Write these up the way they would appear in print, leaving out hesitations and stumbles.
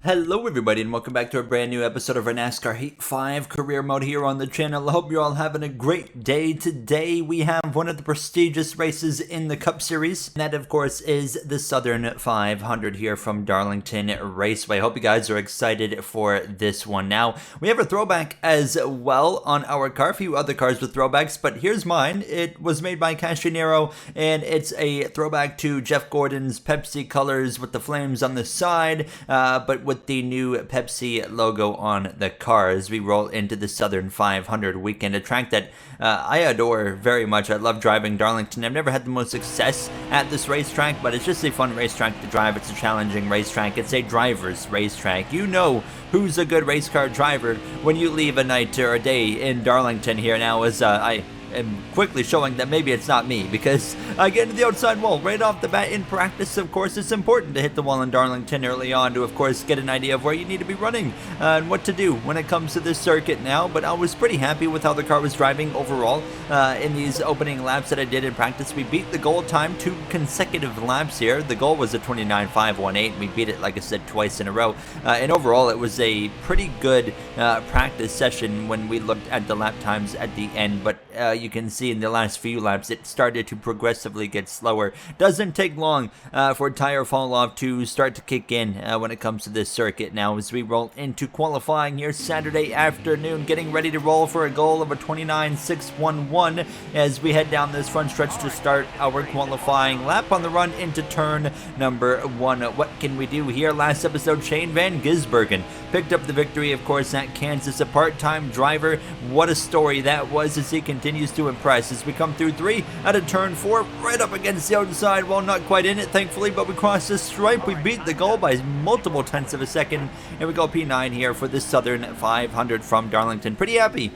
Hello everybody and welcome back to a brand new episode of our NASCAR Heat 5 career mode here on the channel. I hope you're all having a great day. Today we have one of the prestigious races in the Cup Series. And that of course is the Southern 500 here from Darlington Raceway. I hope you guys are excited for this one. Now we have a throwback as well on our car, a few other cars with throwbacks, but here's mine. It was made by Cachinero and it's a throwback to Jeff Gordon's Pepsi colors with the flames on the side, but with the new Pepsi logo on the car as we roll into the Southern 500 weekend, a track that I adore very much. I love driving Darlington. I've never had the most success at this racetrack, but it's just a fun racetrack to drive. It's a challenging racetrack. It's a driver's racetrack. You know who's a good race car driver when you leave a night or a day in Darlington here now, as I am quickly showing that maybe it's not me, because I get into the outside wall right off the bat in practice. Of course, it's important to hit the wall in Darlington early on to, of course, get an idea of where you need to be running and what to do when it comes to this circuit now. But I was pretty happy with how the car was driving overall in these opening laps that I did in practice. We beat the goal time 2 consecutive laps here. The goal was a 29.518. We beat it, like I said, twice in a row. And overall, it was a pretty good practice session when we looked at the lap times at the end. But you can see in the last few laps it started to progressively get slower. Doesn't take long for tire fall off to start to kick in when it comes to this circuit now as we roll into qualifying here Saturday afternoon, getting ready to roll for a goal of a 29.611 as we head down this front stretch to start our qualifying lap on the run into turn number 1. What can we do here? Last episode, Shane Van Gisbergen picked up the victory, of course, at Kansas, a part-time driver. What a story that was as he continues to impress as we come through 3 out of turn 4, right up against the outside wall. Not quite in it, thankfully, but we crossed the stripe. We beat the goal by multiple tenths of a second, and we go P9 here for the Southern 500 from Darlington. Pretty happy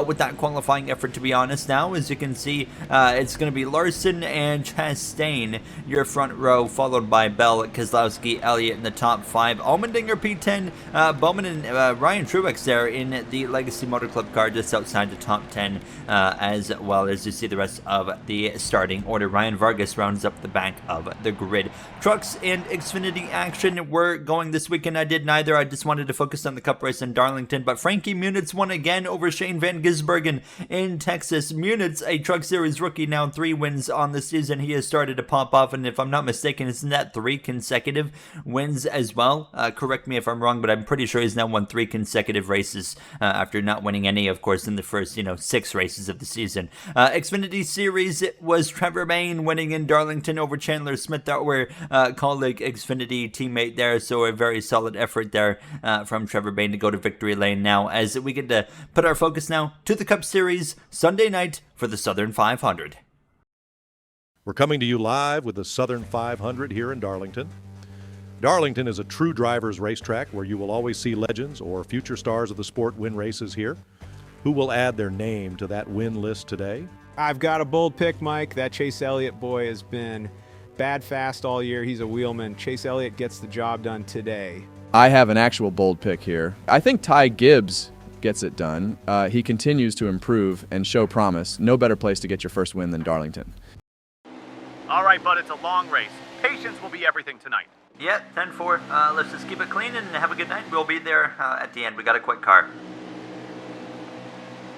with that qualifying effort, to be honest. Now, as you can see, it's going to be Larson and Chastain, your front row, followed by Bell, Kozlowski, Elliott in the top 5. Allmendinger P10, Bowman and Ryan Truex there in the Legacy Motor Club car just outside the top 10, as well as you see the rest of the starting order. Ryan Vargas rounds up the back of the grid. Trucks and Xfinity action were going this weekend. I did neither. I just wanted to focus on the Cup race in Darlington, but Frankie Muniz won again over Shane Van Gisbergen in Texas. Muniz, a Truck Series rookie, now 3 wins on the season. He has started to pop off, and if I'm not mistaken, isn't that 3 consecutive wins as well? Correct me if I'm wrong, but I'm pretty sure he's now won 3 consecutive races after not winning any, of course, in the first 6 races of the season. Xfinity Series, it was Trevor Bayne winning in Darlington over Chandler Smith, our colleague Xfinity teammate there. So a very solid effort there from Trevor Bayne to go to victory lane now, as we get to put our focus now to the Cup Series Sunday night for the Southern 500. We're coming to you live with the Southern 500 here in Darlington. Darlington is a true driver's racetrack where you will always see legends or future stars of the sport win races here. Who will add their name to that win list today? I've got a bold pick, Mike. That Chase Elliott boy has been bad fast all year. He's a wheelman. Chase Elliott gets the job done today. I have an actual bold pick here. I think Ty Gibbs gets it done. He continues to improve and show promise. No better place to get your first win than Darlington. All right, bud, it's a long race. Patience will be everything tonight. Yeah, 10-4. Let's just keep it clean and have a good night. We'll be there at the end. We got a quick car.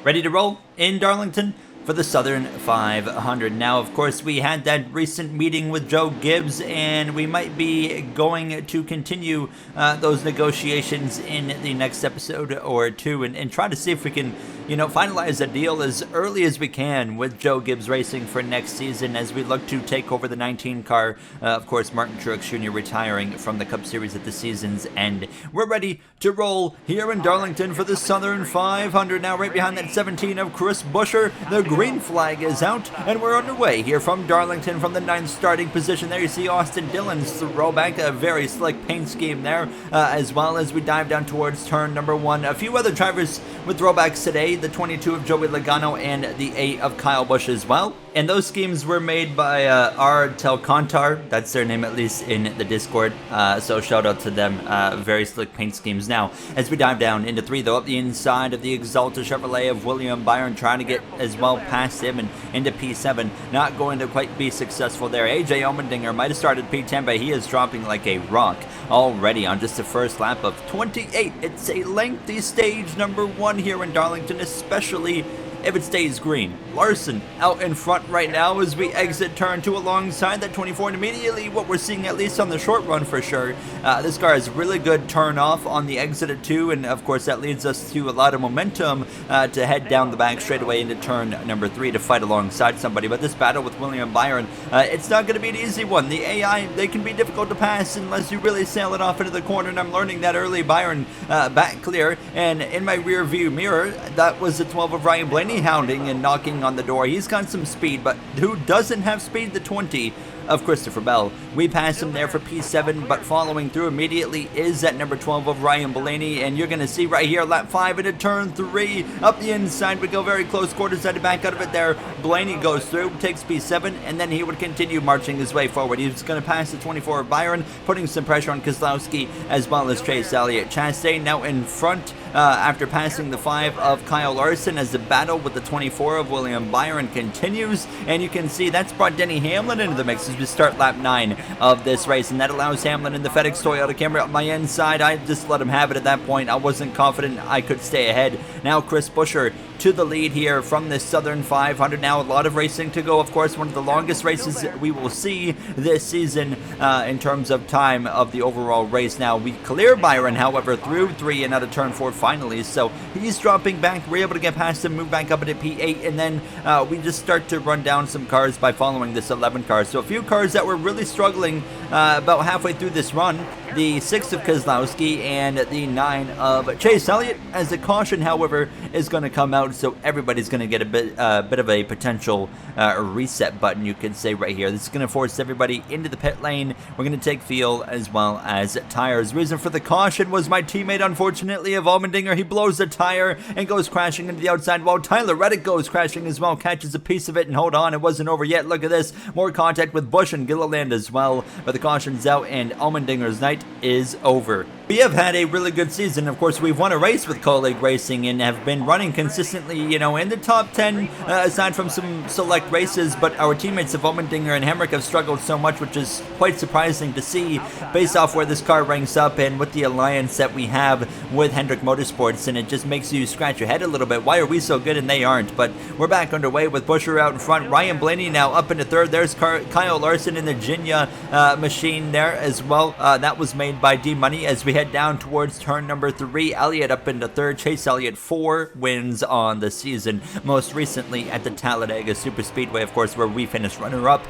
Ready to roll in Darlington for the Southern 500. Now, of course, we had that recent meeting with Joe Gibbs, and we might be going to continue those negotiations in the next episode or 2 and try to see if we can, finalize a deal as early as we can with Joe Gibbs Racing for next season as we look to take over the 19 car. Of course, Martin Truex Jr. retiring from the Cup Series at the season's end. We're ready to roll here in Darlington for the Southern 500. Now, right behind that 17 of Chris Buescher, the green flag is out, and we're underway here from Darlington from the 9th starting position. There you see Austin Dillon's throwback, a very slick paint scheme there, as well as we dive down towards turn number 1. A few other drivers with throwbacks today, the 22 of Joey Logano and the 8 of Kyle Busch as well. And those schemes were made by R. Telcontar. That's their name, at least in the Discord. So shout out to them. Very slick paint schemes. Now, as we dive down into 3, though, up the inside of the Exalta Chevrolet of William Byron, trying to get as well past him and into P7. Not going to quite be successful there. AJ Allmendinger might have started P10, but he is dropping like a rock already on just the first lap of 28. It's a lengthy stage number 1 here in Darlington, especially if it stays green. Larson out in front right now as we exit turn 2 alongside that 24, and immediately what we're seeing, at least on the short run for sure, this car has really good turn off on the exit at 2, and of course that leads us to a lot of momentum to head down the back straight away into turn number 3 to fight alongside somebody. But this battle with William Byron, it's not going to be an easy one. The AI, they can be difficult to pass unless you really sail it off into the corner, and I'm learning that early. Byron back clear, and in my rear view mirror, that was the 12 of Ryan Blaney hounding and knocking on the door. He's got some speed, but who doesn't have speed? The 20 of Christopher Bell. We pass him there for P7, but following through immediately is that number 12 of Ryan Blaney, and you're going to see right here, lap 5 into turn 3, up the inside, we go very close quarters, had to back out of it there. Blaney goes through, takes P7, and then he would continue marching his way forward. He's going to pass the 24 of Byron, putting some pressure on Kozlowski as well as Chase Elliott. Chastain now in front after passing the 5 of Kyle Larson, as the battle with the 24 of William Byron continues, and you can see that's brought Denny Hamlin into the mix as we start lap 9 of this race, and that allows Hamlin in the FedEx Toyota Camry up my inside. I just let him have it at that point. I wasn't confident I could stay ahead. Now Chris Buescher to the lead here from this Southern 500. Now a lot of racing to go. Of course, one of the longest races we will see this season in terms of time of the overall race. Now we clear Byron, however, through 3 and out of turn 4 finally. So he's dropping back. We're able to get past him, move back up into P8, and then we just start to run down some cars by following this 11 car. So a few cars that were really struggling about halfway through this run. The 6 of Kozlowski and the 9 of Chase Elliott, as the caution, however, is going to come out, so everybody's going to get a bit of a potential reset button, you could say, right here. This is going to force everybody into the pit lane. We're going to take fuel as well as tires. Reason for the caution was my teammate, unfortunately, of Allmendinger. He blows the tire and goes crashing into the outside wall. Tyler Reddick goes crashing as well, catches a piece of it, and hold on, it wasn't over yet. Look at this, more contact with Busch and Gilliland as well, but the caution's out and Allmendinger's night is over. We have had a really good season. Of course, we've won a race with Colleague Racing and have been running consistently, you know, in the top 10 aside from some select races, but our teammates of Allmendinger and Hemrick have struggled so much, which is quite surprising to see based off where this car ranks up and with the alliance that we have with Hendrick Motorsports, and it just makes you scratch your head a little bit. Why are we so good and they aren't? But we're back underway with Buescher out in front. Ryan Blaney now up into third. There's Kyle Larson in the Ginya machine there as well. That was made by DMoney as we head down towards turn number 3. Elliott up into third. Chase Elliott 4 wins on the season, most recently at the Talladega Superspeedway, of course, where we finished runner-up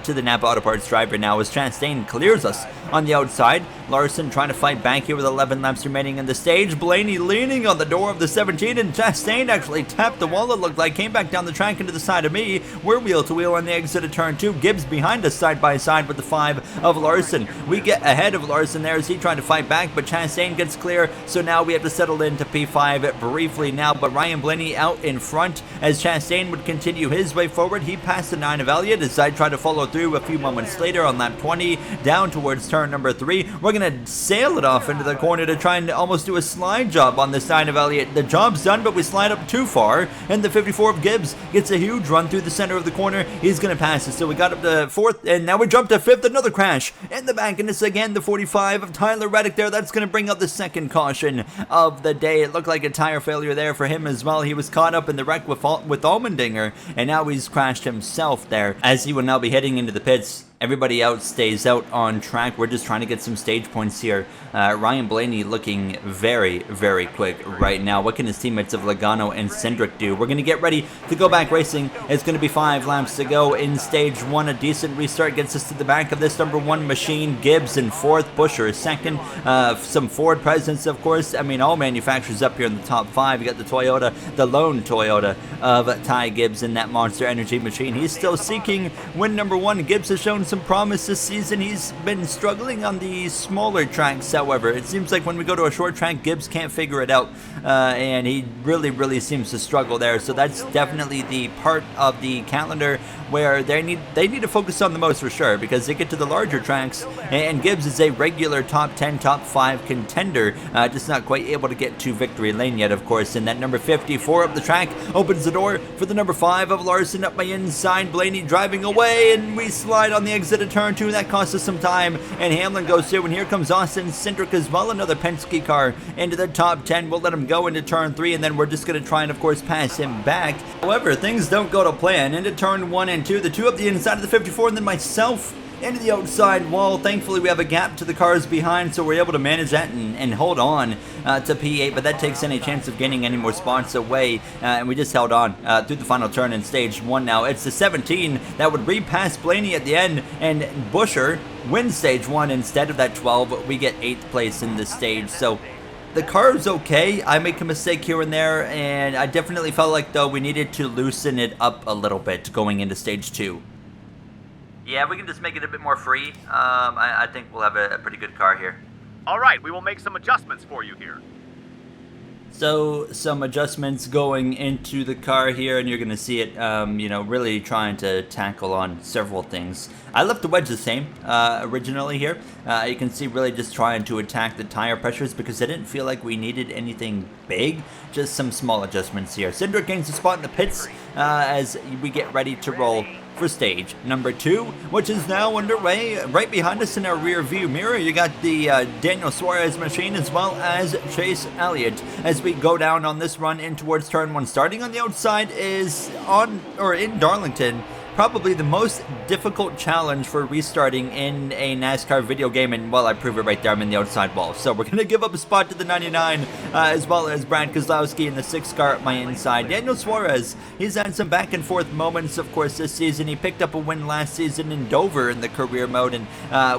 to the Napa Auto Parts driver. Now as Chastain clears us on the outside, Larson trying to fight back here with 11 laps remaining in the stage. Blaney leaning on the door of the 17, and Chastain actually tapped the wall, it looked like, came back down the track into the side of me. We're wheel to wheel on the exit of turn 2. Gibbs behind us side by side with the 5 of Larson. We get ahead of Larson there as he tried to fight back, but Chastain gets clear, so now we have to settle into P5 briefly now, but Ryan Blaney out in front as Chastain would continue his way forward. He passed the 9 of Elliott as I tried to follow through a few moments later on lap 20 down towards turn number 3. We're going to sail it off into the corner to try and almost do a slide job on this 9 of Elliott. The job's done, but we slide up too far, and the 54 of Gibbs gets a huge run through the center of the corner. He's going to pass it, so we got up to 4th, and now we jumped to 5th. Another crash in the back, and it's again the 45 of Tyler Reddick there. That's going to bring up the second caution of the day. It looked like a tire failure there for him as well. He was caught up in the wreck with Allmendinger, and now he's crashed himself there as he will now be heading into the pits. Everybody else stays out on track. We're just trying to get some stage points here. Ryan Blaney looking very, very quick right now. What can his teammates of Logano and Cindric do? We're going to get ready to go back racing. It's going to be 5 laps to go in stage 1. A decent restart gets us to the back of this number 1 machine. Gibbs in 4th, Buescher is 2nd. Some Ford presence, of course. I mean, all manufacturers up here in the top 5. You got the Toyota, the lone Toyota of Ty Gibbs in that Monster Energy machine. He's still seeking win number 1. Gibbs has shown some promise this season. He's been struggling on the smaller tracks, however. It seems like when we go to a short track, Gibbs can't figure it out, and he really seems to struggle there. So that's definitely the part of the calendar where they need to focus on the most for sure, because they get to the larger tracks, and Gibbs is a regular top 10, top 5 contender, just not quite able to get to victory lane yet, of course. And that number 54 up the track opens the door for the number 5 of Larson up my inside. Blaney driving away, and we slide on the exit of turn 2. That costs us some time, and Hamlin goes through, and here comes Austin Cindric as well, another Penske car into the top 10. We'll let him go into turn 3, and then we're just going to try and, of course, pass him back. However, things don't go to plan. Into turn 1 and 2, the 2 up the inside of the 54, and then myself into the outside wall. Thankfully, we have a gap to the cars behind, so we're able to manage that and hold on to P8, but that takes any chance of gaining any more spots away, and we just held on through the final turn in stage 1 now. It's the 17 that would repass Blaney at the end, and Busher wins stage 1 instead of that 12. We get 8th place in this stage, so the car is okay. I make a mistake here and there, and I definitely felt like, though, we needed to loosen it up a little bit going into stage 2. Yeah, we can just make it a bit more free. I think we'll have a pretty good car here. All right, we will make some adjustments for you here. So, some adjustments going into the car here, and you're going to see it, really trying to tackle on several things. I left the wedge the same originally here. You can see really just trying to attack the tire pressures because I didn't feel like we needed anything big, just some small adjustments here. Cindric gains a spot in the pits as we get ready to roll for stage number 2, which is now underway. Right behind us in our rear view mirror, you got the Daniel Suarez machine as well as Chase Elliott as we go down on this run in towards turn 1. Starting on the outside is in Darlington. Probably the most difficult challenge for restarting in a NASCAR video game, and well, I prove it right there. I'm in the outside wall, so we're gonna give up a spot to the 99 as well as Brad Kozlowski in the 6 car at my inside. Daniel Suarez, he's had some back and forth moments, of course, this season. He picked up a win last season in Dover in the career mode and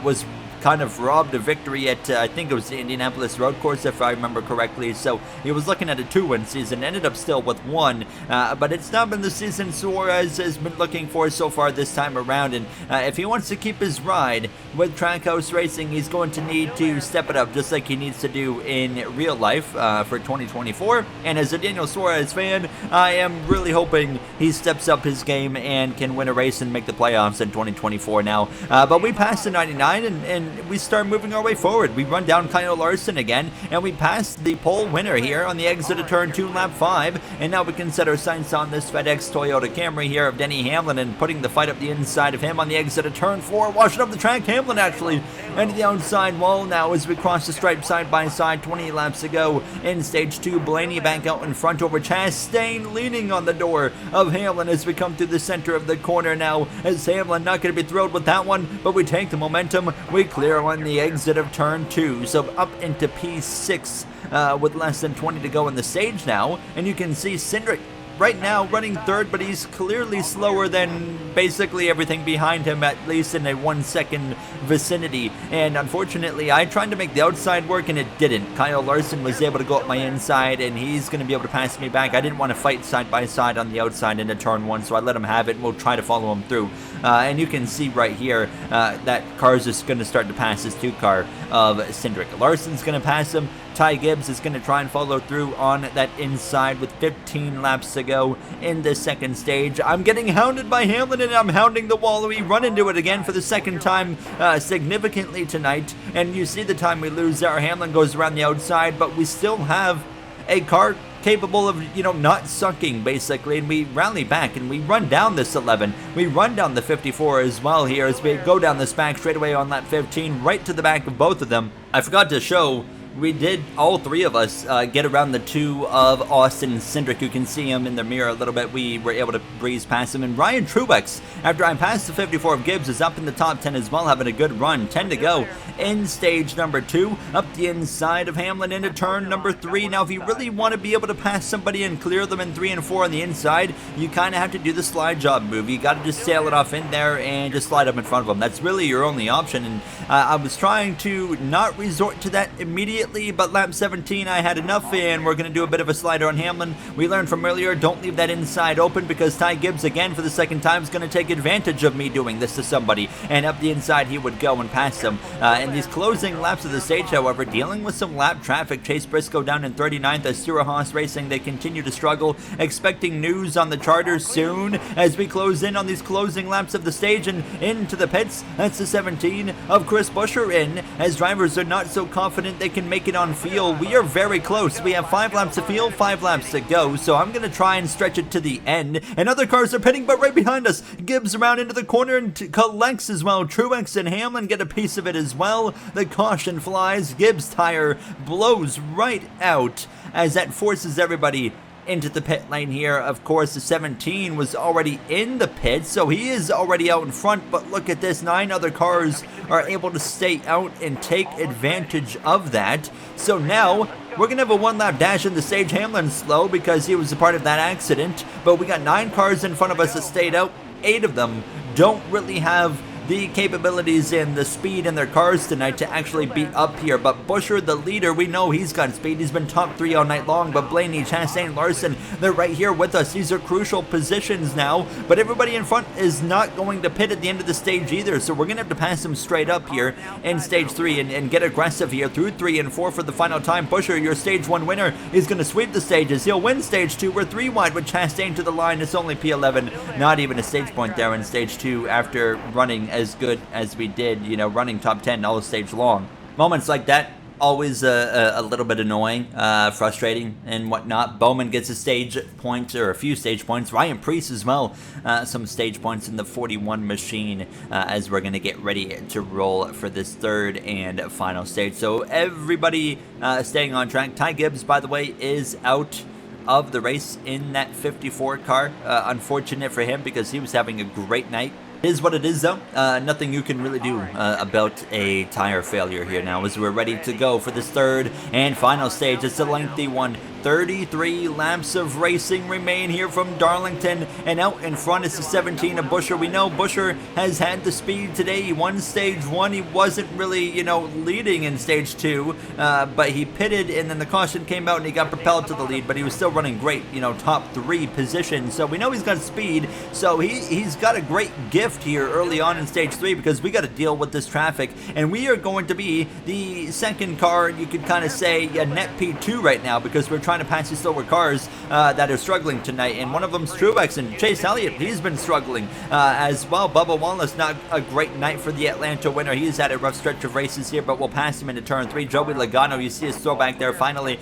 was kind of robbed a victory at, I think it was the Indianapolis road course, if I remember correctly. So he was looking at a 2-win season, ended up still with 1, but it's not been the season Suarez has been looking for so far this time around. And if he wants to keep his ride with Trackhouse Racing, he's going to need to step it up just like he needs to do in real life for 2024. And as a Daniel Suarez fan, I am really hoping he steps up his game and can win a race and make the playoffs in 2024 now. But we passed the 99 and we start moving our way forward. We run down Kyle Larson again, and we pass the pole winner here on the exit of turn 2, lap 5, and now we can set our sights on this FedEx Toyota Camry here of Denny Hamlin and putting the fight up the inside of him on the exit of turn 4, washing up the track. Hamlin actually into the outside wall now as we cross the stripe side by side. 20 laps to go in stage 2. Blaney back out in front over Chastain, leaning on the door of Hamlin as we come through the center of the corner now, as Hamlin not going to be thrilled with that one, but we take the momentum. We clear on the exit of turn 2, so up into P6 with less than 20 to go in the stage now, and you can see Cindric right now running 3rd, but he's clearly slower than basically everything behind him, at least in a 1-second vicinity. And unfortunately, I tried to make the outside work and it didn't. Kyle Larson was able to go up my inside, and he's going to be able to pass me back. I didn't want to fight side by side on the outside into turn 1, so I let him have it, and we'll try to follow him through. And you can see right here that car's just going to start to pass this 2 car of Cindric. Larson's going to pass him. Ty Gibbs is going to try and follow through on that inside with 15 laps to go in the second stage. I'm getting hounded by Hamlin, and I'm hounding the wall. We run into it again for the second time significantly tonight, and you see the time we lose there. Hamlin goes around the outside, but we still have a car capable of, not sucking, basically, and we rally back and we run down this 11. We run down the 54 as well here as we go down this back straightaway on lap 15, right to the back of both of them. I forgot to show, we did, all 3 of us, get around the 2 of Austin Cindric. You can see him in the mirror a little bit. We were able to breeze past him. And Ryan Truex, after I passed the 54 of Gibbs, is up in the top 10 as well, having a good run. 10 to go in stage number 2, up the inside of Hamlin into turn number 3. Now, if you really want to be able to pass somebody and clear them in 3 and 4 on the inside, you kind of have to do the slide job move. You got to just sail it off in there and just slide up in front of them. That's really your only option, and I was trying to not resort to that immediately, but lap 17 I had enough, and we're going to do a bit of a slider on Hamlin. We learned from earlier, don't leave that inside open, because Ty Gibbs again for the second time is going to take advantage of me doing this to somebody, and up the inside he would go and pass them. In these closing laps of the stage, however, dealing with some lap traffic. Chase Briscoe down in 39th as Stura Haas Racing, they continue to struggle. Expecting news on the charters soon as we close in on these closing laps of the stage and into the pits. That's the 17 of Chris Buescher in, as drivers are not so confident they can make it on field. We are very close. We have 5 laps to field, 5 laps to go, so I'm going to try and stretch it to the end. And other cars are pitting, but right behind us, Gibbs around into the corner and collects as well. Truex and Hamlin get a piece of it as well. The caution flies. Gibbs' tire blows right out as that forces everybody into the pit lane here. Of course, the 17 was already in the pit, so he is already out in front, but look at this, 9 other cars are able to stay out and take advantage of that. So now we're gonna have a 1-lap dash in the stage. Hamlin's slow because he was a part of that accident, but we got 9 cars in front of us that stayed out. 8 of them don't really have the capabilities and the speed in their cars tonight to actually beat up here. But Buescher, the leader, we know he's got speed. He's been top 3 all night long. But Blaney, Chastain, Larson, they're right here with us. These are crucial positions now. But everybody in front is not going to pit at the end of the stage either. So we're going to have to pass them straight up here in stage 3 and get aggressive here through 3 and 4 for the final time. Buescher, your stage 1 winner, is going to sweep the stages. He'll win stage 2. We're 3 wide with Chastain to the line. It's only P11. Not even a stage point there in stage 2 after running as good as we did, you know, running top 10 all stage long. Moments like that, always a little bit annoying, frustrating and whatnot. Bowman gets a stage point, or a few stage points. Ryan Preece as well, some stage points in the 41 machine, as we're going to get ready to roll for this 3rd and final stage. So everybody staying on track. Ty Gibbs, by the way, is out of the race in that 54 car. Unfortunate for him because he was having a great night. It is what it is, though. Nothing you can really do about a tire failure here now, as we're ready to go for this 3rd and final stage. It's a lengthy one. 33 laps of racing remain here from Darlington, and out in front is the 17 of Buescher. We know Buescher has had the speed today. He won stage 1. He wasn't really, you know, leading in stage 2, but he pitted, and then the caution came out, and he got propelled to the lead, but he was still running great, you know, top 3 position. So we know he's got speed, so he's got a great gift here early on in stage 3, because we got to deal with this traffic, and we are going to be the 2nd car, you could kind of say, a net P2 right now, because we're trying to pass these slower cars that are struggling tonight, and one of them's Truex, and Chase Elliott, he's been struggling as well. Bubba Wallace, not a great night for the Atlanta winner. He's had a rough stretch of races here, but we'll pass him into turn 3. Joey Logano, you see his throwback there finally,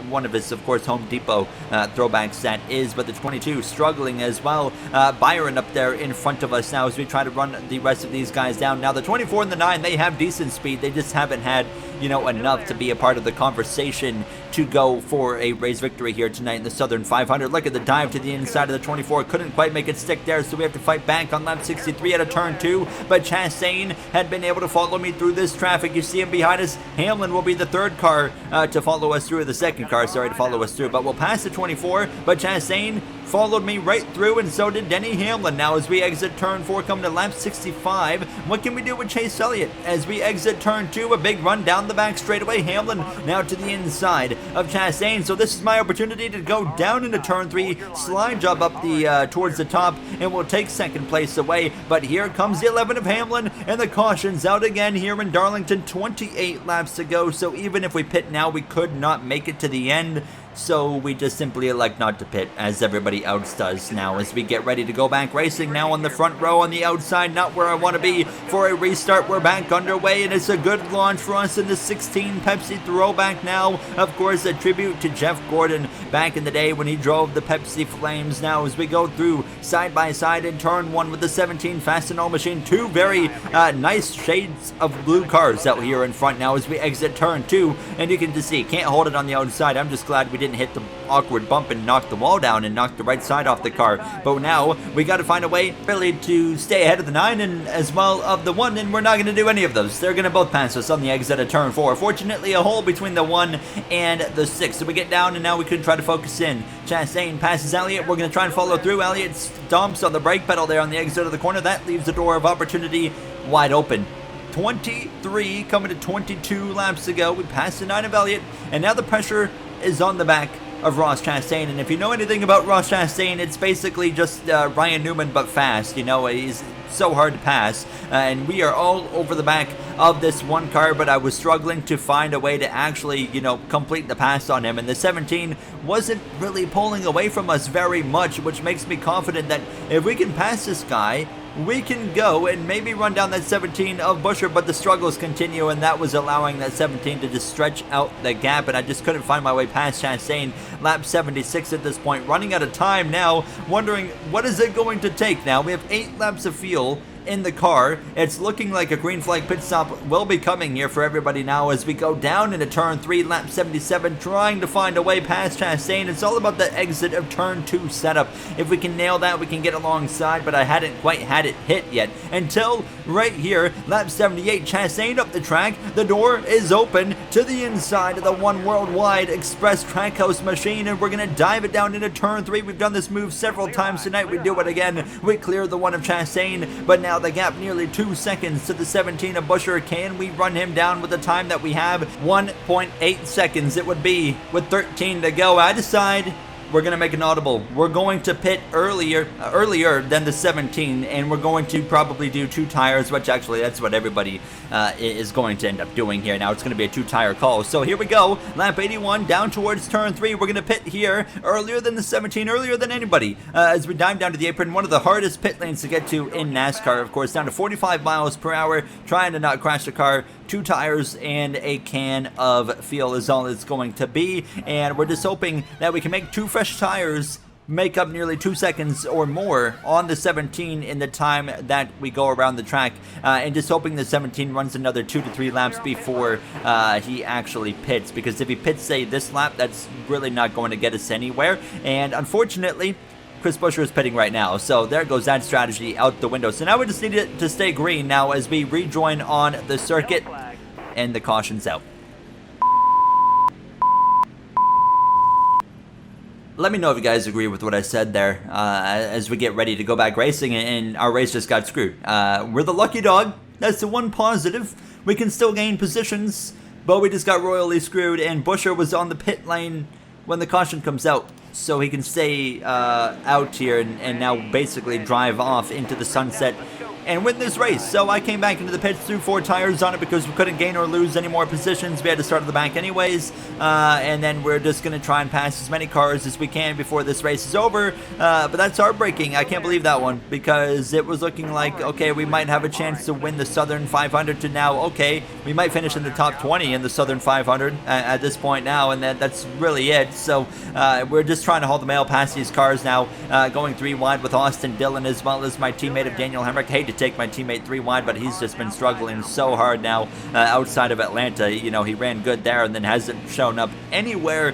one of his, of course, Home Depot throwbacks that is, but the 22 struggling as well. Byron up there in front of us now as we try to run the rest of these guys down. Now the 24 and the 9, they have decent speed, they just haven't had, you know, enough to be a part of the conversation to go for a race victory here tonight in the Southern 500. Look at the dive to the inside of the 24. Couldn't quite make it stick there, so we have to fight back on lap 63 out of turn 2. But Chastain had been able to follow me through this traffic. You see him behind us. Hamlin will be the 3rd car to follow us through, the 2nd car, sorry, to follow us through. But we'll pass the 24, but Chastain followed me right through, and so did Denny Hamlin. Now as we exit turn 4, come to lap 65, what can we do with Chase Elliott? As we exit turn 2, a big run down the back straightaway. Hamlin now to the inside of Chastain, so this is my opportunity to go down into turn 3, slide job up the towards the top, and we'll take 2nd place away. But here comes the 11 of Hamlin, and the caution's out again here in Darlington. 28 laps to go, so even if we pit now, we could not make it to the end. So we just simply elect not to pit, as everybody else does now, as we get ready to go back racing now on the front row on the outside, not where I want to be for a restart. We're back underway, and it's a good launch for us in the 16 Pepsi throwback now. Of course, a tribute to Jeff Gordon back in the day when he drove the Pepsi Flames. Now as we go through side by side in turn 1 with the 17 Fast and All Machine, two very nice shades of blue cars out here in front now as we exit turn 2, and you can just see, can't hold it on the outside. I'm just glad we didn't hit the awkward bump and knock the wall down and knock the right side off the car. But now we got to find a way really to stay ahead of the 9 and as well of the 1, and we're not going to do any of those. They're going to both pass us on the exit of turn 4. Fortunately, a hole between the 1 and the 6. So we get down, and now we can try to focus in. Chastain passes Elliott. We're going to try and follow through. Elliott stomps on the brake pedal there on the exit of the corner. That leaves the door of opportunity wide open. 23 coming to 22 laps to go. We passed the 9 of Elliott, and now the pressure is on the back of Ross Chastain. And if you know anything about Ross Chastain, it's basically just Ryan Newman but fast. You know, he's so hard to pass, and we are all over the back of this one car, but I was struggling to find a way to actually, you know, complete the pass on him, and the 17 wasn't really pulling away from us very much, which makes me confident that if we can pass this guy, we can go and maybe run down that 17 of Busher. But the struggles continue, and that was allowing that 17 to just stretch out the gap, and I just couldn't find my way past Chastain. Lap 76 at this point, running out of time now, wondering what is it going to take now. We have 8 laps of fuel in the car. It's looking like a green flag pit stop will be coming here for everybody now as we go down into turn 3, lap 77, trying to find a way past Chastain. It's all about the exit of turn 2 setup. If we can nail that, we can get alongside, but I hadn't quite had it hit yet until right here, lap 78, Chastain up the track. The door is open to the inside of the One Worldwide Express Trackhouse machine, and we're going to dive it down into turn 3. We've done this move several times tonight. We do it again. We clear the 1 of Chastain, but now the gap nearly 2 seconds to the 17 of Busher. Can we run him down with the time that we have? 1.8 seconds it would be with 13 to go. I decide we're going to make an audible. We're going to pit earlier than the 17, and we're going to probably do 2 tires, which actually that's what everybody is going to end up doing here. Now it's going to be a 2-tire call. So here we go. Lap 81 down towards turn 3. We're going to pit here earlier than the 17, earlier than anybody, as we dive down to the apron. One of the hardest pit lanes to get to in NASCAR, of course, down to 45 miles per hour, trying to not crash the car. 2 tires and a can of fuel is all it's going to be, and we're just hoping that we can make 2 fresh tires make up nearly 2 seconds or more on the 17 in the time that we go around the track, and just hoping the 17 runs another 2 to 3 laps before he actually pits, because if he pits, say, this lap, that's really not going to get us anywhere. And unfortunately, Chris Buescher is pitting right now, so there goes that strategy out the window. So now we just need it to stay green now as we rejoin on the circuit, and the caution's out. Let me know if you guys agree with what I said there as we get ready to go back racing, and our race just got screwed. We're the lucky dog. That's the one positive. We can still gain positions, but we just got royally screwed, and Buescher was on the pit lane when the caution comes out, so he can stay out here and now basically drive off into the sunset and win this race. So I came back into the pits, threw 4 tires on it because we couldn't gain or lose any more positions. We had to start at the back anyways, and then we're just going to try and pass as many cars as we can before this race is over. But that's heartbreaking. I can't believe that one, because it was looking like, okay, we might have a chance to win the Southern 500, to now, okay, we might finish in the top 20 in the Southern 500 at this point now, and that's really it. So we're just trying to hold the mail past these cars now, going 3 wide with Austin Dillon as well as my teammate of Daniel Hemrick. Hate to take my teammate 3 wide, but he's just been struggling so hard now outside of Atlanta. You know, he ran good there and then hasn't shown up anywhere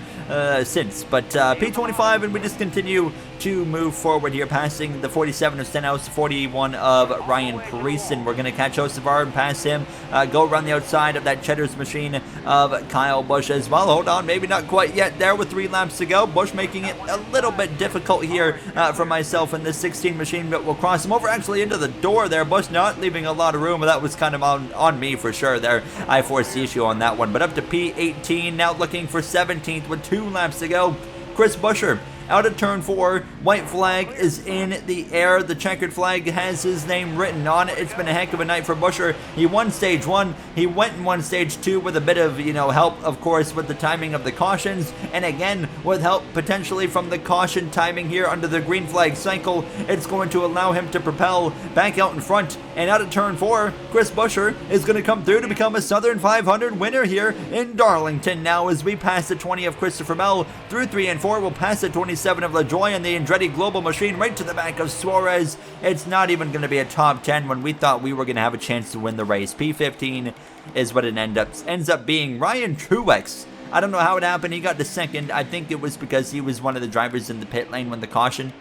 since. But P25, and we just continue to move forward here, passing the 47 of Stenhouse, the 41 of Ryan Preeson. We're going to catch Osavar and pass him, go around the outside of that Cheddar's machine of Kyle Busch as well. Hold on, maybe not quite yet there with 3 laps to go. Busch making it a little bit difficult here for myself in this 16 machine, but we'll cross him over actually into the door there. Busch not leaving a lot of room, but that was kind of on me for sure there. I forced the issue on that one, but up to P18 now, looking for 17th with 2 laps to go. Chris Buescher out of turn 4. White flag is in the air. The checkered flag has his name written on it. It's been a heck of a night for Buescher. He won stage 1. He went and won stage 2 with a bit of, help, of course, with the timing of the cautions. And again, with help potentially from the caution timing here under the green flag cycle, it's going to allow him to propel back out in front. And out of turn 4, Chris Buescher is going to come through to become a Southern 500 winner here in Darlington. Now as we pass the 20 of Christopher Bell through 3 and 4, we'll pass the 27 of LaJoy and the Andretti Global Machine right to the back of Suarez. It's not even going to be a top 10 when we thought we were going to have a chance to win the race. P15 is what it ends up being. Ryan Truex, I don't know how it happened. He got to second. I think it was because he was one of the drivers in the pit lane when the caution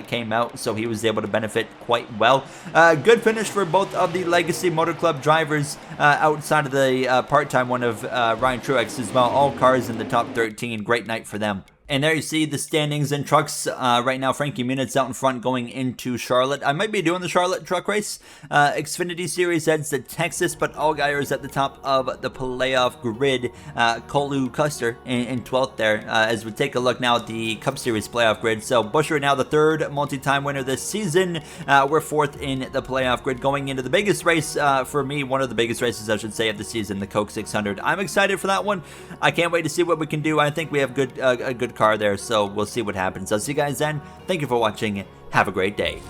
came out, so he was able to benefit quite well. Good finish for both of the Legacy Motor Club drivers outside of the part-time one of Ryan Truex as well. All cars in the top 13. Great night for them. And there you see the standings and trucks. Right now, Frankie Muniz out in front going into Charlotte. I might be doing the Charlotte truck race. Xfinity Series heads to Texas, but Allgaier is at the top of the playoff grid. Colu Custer in 12th there. As we take a look now at the Cup Series playoff grid. So Buescher now the third multi-time winner this season. We're fourth in the playoff grid going into the biggest race for me. One of the biggest races, I should say, of the season, the Coke 600. I'm excited for that one. I can't wait to see what we can do. I think we have a good car there, so we'll see what happens. I'll see you guys then. Thank you for watching. Have a great day.